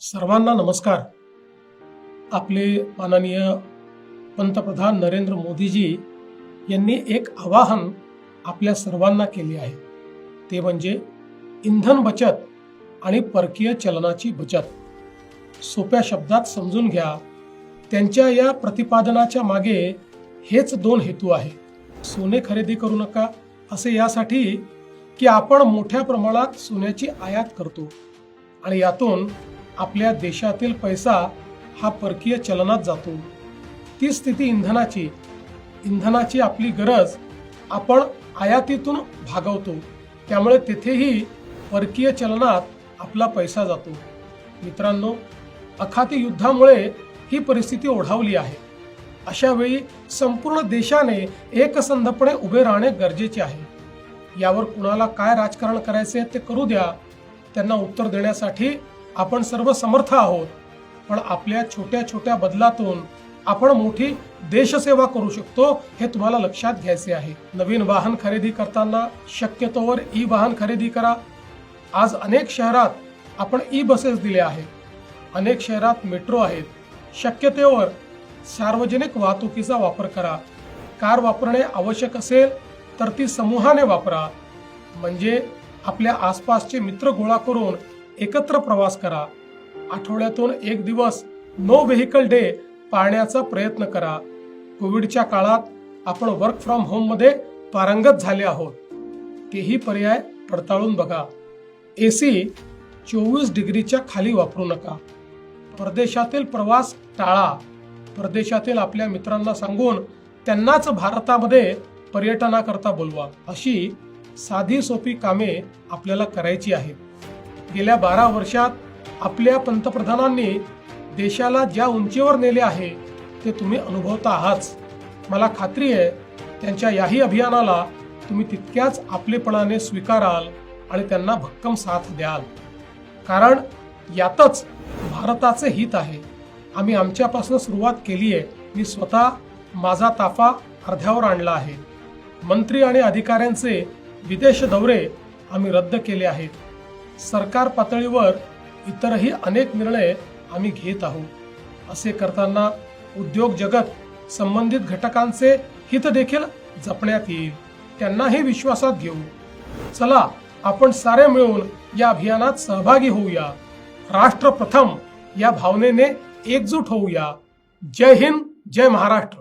सर्वांना नमस्कार। आपले माननीय पंतप्रधान नरेंद्र मोदीजी यांनी एक आवाहन आपल्या सर्वांना केले आहे, ते म्हणजे इंधन बचत आणि परकीय चलनाची बचत। सोप्या शब्दात समजून घ्या, त्यांच्या या प्रतिपादनाच्या मागे हेच दोन हेतू आहे। सोने खरेदी करू नका असे यासाठी की आपण मोठ्या प्रमाणात सोन्याची आयात करतो आणि यातून आपल्या देशातील पैसा हा परकीय चलनात जातो। ती स्थिती इंधनाची आपली गरज आपण आयातीतून भागवतो, त्यामुळे तेथेही परकीय चलनात आपला पैसा जातो। मित्रांनो, अखाती युद्धामुळे ही परिस्थिती ओढावली आहे। अशा वेळी संपूर्ण देशाने एकसंधपणे उभे राहणे गरजेचे आहे। यावर कुणाला काय राजकारण करायचे ते करू द्या, त्यांना उत्तर देण्यासाठी आपण सर्व समर्थ आहोत। पण आपल्या छोट्या छोट्या बदलातून आपण मोठी देशसेवा करू शकतो, हे तुम्हाला लक्षात घ्यायचे आहे। नवीन वाहन खरेदी करताना शक्यतोवर ई वाहन खरेदी करा। आज अनेक शहरात आपण ई बसेस दिल्या आहेत, अनेक शहरात मेट्रो आहेत। शक्यतोवर सार्वजनिक वाहतुकीचा वापर करा। कार वापरणे आवश्यक असेल तर ती समूहाने वापरा, म्हणजे आपल्या आसपासचे मित्र गोळा करून एकत्र प्रवास करा। आठवड्यातून एक दिवस नो व्हेकल डे पाळण्याचा प्रयत्न करा। कोविडच्या काळात आपण वर्क फ्रॉम होम मध्ये पारंगत झाले आहोत, तेही पर्याय पडताळून बघा। एसी 24 डिग्रीच्या खाली वापरू नका। परदेशातील प्रवास टाळा। परदेशातील आपल्या मित्रांना सांगून त्यांनाच भारतामध्ये पर्यटनाकरता बोलवा। अशी साधी सोपी कामे आपल्याला करायची आहेत। गेल्या 12 वर्षात आपल्या पंतप्रधानांनी देशाला ज्या उंचीवर नेले आहे ते तुम्ही अनुभवता आहात। मला खात्री आहे त्यांच्या याही अभियानाला तुम्ही तितक्याच आपलेपणाने स्वीकाराल आणि त्यांना भक्कम साथ द्याल, कारण यातच भारताचे हित आहे। आम्ही आमच्यापासून सुरुवात केली आहे। मी स्वतः माझा ताफा अर्ध्यावर आणला आहे। मंत्री आणि अधिकाऱ्यांचे विदेश दौरे आम्ही रद्द केले आहेत। सरकार पातळीवर इतरही अनेक निर्णय आम्ही घेत आहोत। असे करताना उद्योग जगत संबंधित घटकांचे हित देखील जपण्यात येईल, त्यांनाही विश्वासात घेऊ। चला, आपण सारे मिळून या अभियानात सहभागी होऊया। राष्ट्र प्रथम या भावनेने एकजूट होऊया। जय हिंद, जय महाराष्ट्र।